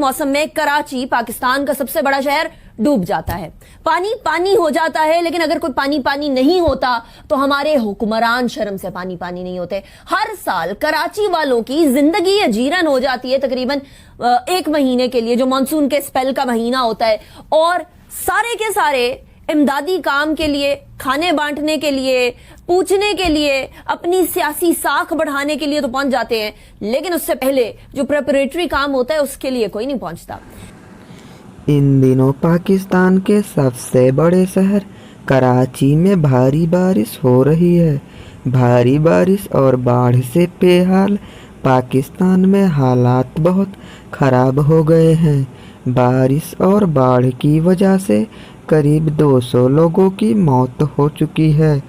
मौसम में कराची, पाकिस्तान का सबसे बड़ा शहर, डूब जाता है। पानी पानी हो जाता है, लेकिन अगर कोई पानी पानी नहीं होता तो हमारे हुक्मरान शर्म से पानी पानी नहीं होते। हर साल कराची वालों की जिंदगी अजीरन हो जाती है तकरीबन 1 महीने के लिए, जो मानसून के स्पेल का महीना होता है, और सारे के सारे इमदादी काम के लिए, खाने बांटने के लिए, पूछने के लिए, अपनी सियासी साख बढ़ाने के लिए तो पहुंच जाते हैं, लेकिन उससे पहले जो प्रेपरेटरी काम होता है उसके लिए कोई नहीं पहुंचता। इन दिनों पाकिस्तान के सबसे बड़े शहर कराची में भारी बारिश हो रही है। भारी बारिश और बाढ़ से बेहाल पाकिस्तान में हालात बहुत ख़राब हो गए हैं। बारिश और बाढ़ की वजह से करीब 200 लोगों की मौत हो चुकी है।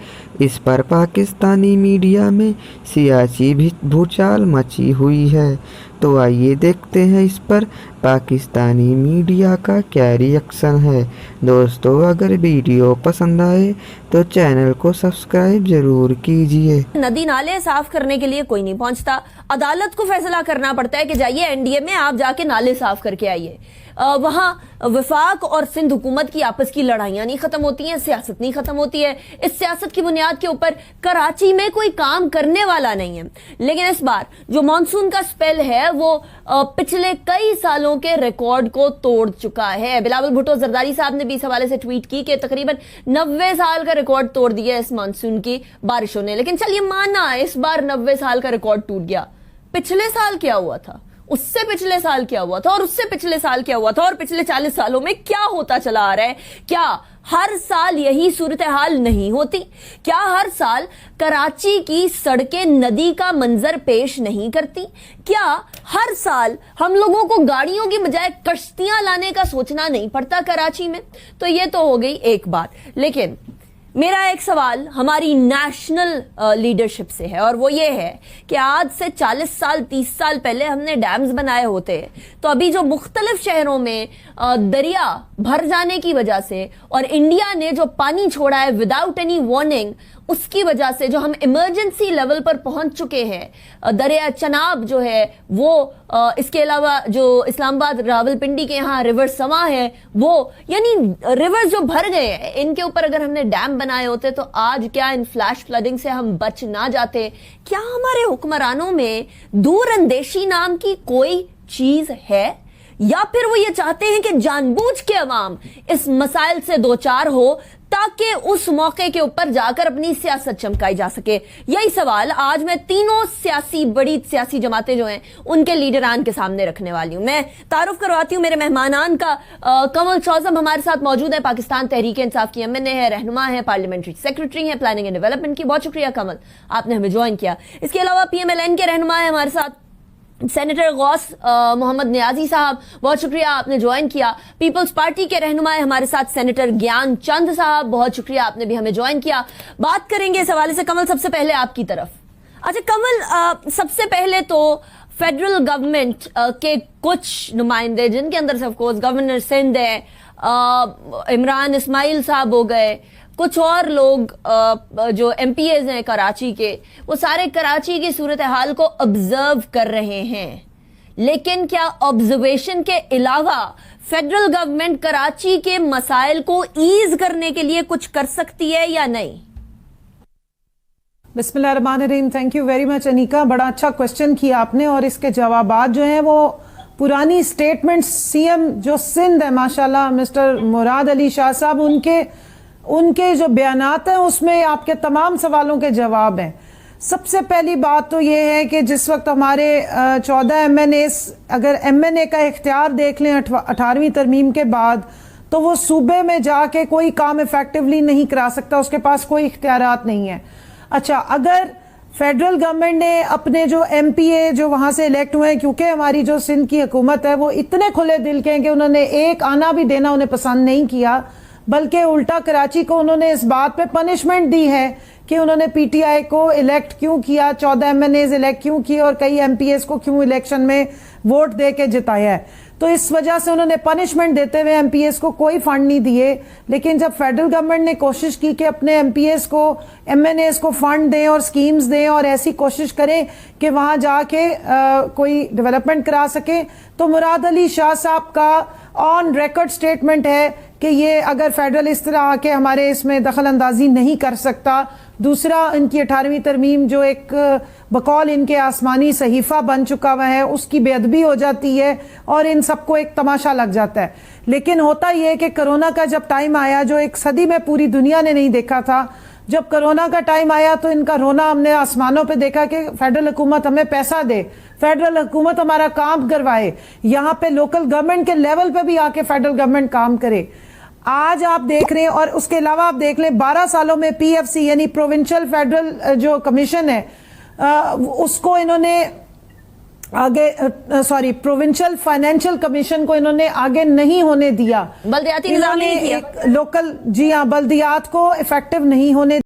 इस पर पाकिस्तानी मीडिया में सियासी भूचाल मची हुई है। तो आइए देखते हैं इस पर पाकिस्तानी मीडिया का क्या रिएक्शन है। दोस्तों, अगर वीडियो पसंद आए तो चैनल को सब्सक्राइब जरूर कीजिए। नदी नाले साफ करने के लिए कोई नहीं पहुंचता, अदालत को फैसला करना पड़ता है कि जाइए एनडीए में आप जाके नाले साफ करके आइए। वहां वफाक और सिंध हुकूमत की आपस की लड़ाइयां नहीं खत्म होती हैं, सियासत नहीं खत्म होती है। इस सियासत की बुनियाद के ऊपर कराची में कोई काम करने वाला नहीं है। लेकिन इस बार जो मानसून का स्पेल है वो पिछले कई सालों के रिकॉर्ड को तोड़ चुका है। बिलावल भुट्टो जरदारी साहब ने भी इस हवाले से ट्वीट की कि तकरीबन 90 साल का रिकॉर्ड तोड़ दिया इस मानसून की बारिशों ने। लेकिन चलिए माना इस बार 90 साल का रिकॉर्ड टूट गया, पिछले साल क्या हुआ था, उससे पिछले साल क्या हुआ था, और उससे पिछले साल क्या हुआ था, और पिछले 40 सालों में क्या होता चला आ रहा है? क्या हर साल यही सूरत हाल नहीं होती? क्या हर साल कराची की सड़कें नदी का मंजर पेश नहीं करती? क्या हर साल हम लोगों को गाड़ियों की बजाय कश्तियां लाने का सोचना नहीं पड़ता कराची में? तो ये तो हो गई एक बात। लेकिन मेरा एक सवाल हमारी नेशनल लीडरशिप से है, और वो ये है कि आज से 40 साल 30 साल पहले हमने डैम्स बनाए होते तो अभी जो मुख्तलिफ शहरों में दरिया भर जाने की वजह से और इंडिया ने जो पानी छोड़ा है विदाउट एनी वार्निंग, उसकी वजह से जो हम इमरजेंसी लेवल पर पहुंच चुके हैं, दरिया चनाब जो है वो, इसके अलावा जो इस्लामाबाद रावलपिंडी के यहाँ रिवर सवा है वो, यानी रिवर्स जो भर गए हैं, इनके ऊपर अगर हमने डैम बनाए होते तो आज क्या इन फ्लैश फ्लडिंग से हम बच ना जाते? क्या हमारे हुक्मरानों में दूरअंदेशी नाम की कोई चीज है, या फिर वो ये चाहते हैं कि जानबूझ के अवाम इस मसाइल से दो चार हो ताकि उस मौके के ऊपर जाकर अपनी सियासत चमकाई जा सके? यही सवाल आज मैं तीनों बड़ी सियासी जमातें जो हैं उनके लीडरान के सामने रखने वाली हूं। मैं तारुफ करवाती हूं मेरे मेहमानान का। कमल चौजम हमारे साथ मौजूद है, पाकिस्तान तहरीक इंसाफ की एमएनए है, रहनुमा है, पार्लियामेंट्री सेक्रेटरी है प्लानिंग एंड डेवलपमेंट की। बहुत शुक्रिया कमल, आपने हमें ज्वाइन किया। इसके अलावा पीएमएलएन के रहनुमा है हमारे साथ सेनेटर गौस मोहम्मद नियाजी साहब, बहुत शुक्रिया आपने ज्वाइन किया। पीपल्स पार्टी के रहनुमा हमारे साथ सेनेटर ज्ञान चंद साहब, बहुत शुक्रिया आपने भी हमें ज्वाइन किया। बात करेंगे इस हवाले से। कमल, सबसे पहले आपकी तरफ। अच्छा कमल, सबसे पहले तो फेडरल गवर्नमेंट के कुछ नुमाइंदे, जिनके अंदर से ऑफ कोर्स गवर्नर सिंध है, इमरान इस्माइल साहब हो गए, कुछ और लोग जो एमपीएज हैं कराची के, वो सारे कराची की सूरत हाल को ऑब्जर्व कर रहे हैं। लेकिन क्या ऑब्जर्वेशन के अलावा फेडरल गवर्नमेंट कराची के मसाइल को ईज करने के लिए कुछ कर सकती है या नहीं? बिस्मिल्लाहिर्रहमानिर्रहीम। Thank you very much Anika, बड़ा अच्छा क्वेश्चन किया आपने, और इसके जवाबात जो हैं वो पुरानी स्टेटमेंट्स सीएम जो सिंध है माशाल्लाह मिस्टर मुराद अली शाह साहब, उनके जो बयानात हैं उसमें आपके तमाम सवालों के जवाब हैं। सबसे पहली बात तो ये है कि जिस वक्त हमारे 14 एमएनए, अगर एमएनए का इख्तियार देख लें 18वीं तरमीम के बाद, तो वो सूबे में जाके कोई काम इफेक्टिवली नहीं करा सकता, उसके पास कोई इख्तियारात नहीं है। अच्छा, अगर फेडरल गवर्नमेंट ने अपने जो एमपीए जो वहां से इलेक्ट हुए हैं, क्योंकि हमारी जो सिंध की हुकूमत है वो इतने खुले दिल के हैं कि उन्होंने एक आना भी देना उन्हें पसंद नहीं किया, बल्कि उल्टा कराची को उन्होंने इस बात पे पनिशमेंट दी है कि उन्होंने पीटीआई को इलेक्ट क्यों किया, 14 एमएनएज इलेक्ट क्यों किए और कई एमपीएस को क्यों इलेक्शन में वोट दे के जिताया है। تو اس وجہ سے انہوں نے پنشمنٹ دیتے ہوئے ایم پی ایس کو کوئی فنڈ نہیں دیے. لیکن جب فیڈرل گورنمنٹ نے کوشش کی کہ اپنے ایم پی ایس کو ایم این ایس کو فنڈ دیں اور سکیمز دیں اور ایسی کوشش کریں کہ وہاں جا کے کوئی ڈیولپمنٹ کرا سکیں, تو مراد علی شاہ صاحب کا آن ریکارڈ سٹیٹمنٹ ہے کہ یہ اگر فیڈرل اس طرح آ کے ہمارے اس میں دخل اندازی نہیں کر سکتا. دوسرا, ان کی 18ویں ترمیم جو ایک بقول ان کے آسمانی صحیفہ بن چکا ہوا ہے اس کی بے ادبی ہو جاتی ہے اور ان سب کو ایک تماشا لگ جاتا ہے. لیکن ہوتا یہ کہ کرونا کا جب ٹائم آیا, جو ایک صدی میں پوری دنیا نے نہیں دیکھا تھا, جب کرونا کا ٹائم آیا تو ان کا رونا ہم نے آسمانوں پہ دیکھا کہ فیڈرل حکومت ہمیں پیسہ دے, فیڈرل حکومت ہمارا کام کروائے, یہاں پہ لوکل گورنمنٹ کے لیول پہ بھی آ کے فیڈرل گورنمنٹ کام کرے. آج آپ دیکھ رہے ہیں, اور اس کے علاوہ آپ دیکھ لیں 12 سالوں میں پی ایف سی یعنی پروونشل فیڈرل جو کمیشن ہے اس کو انہوں نے آگے پروونشل فائنینشل کمیشن کو انہوں نے آگے نہیں ہونے دیا. بلدیاتی نظام نہیں کیا لوکل, جی ہاں, بلدیات کو افیکٹو نہیں ہونے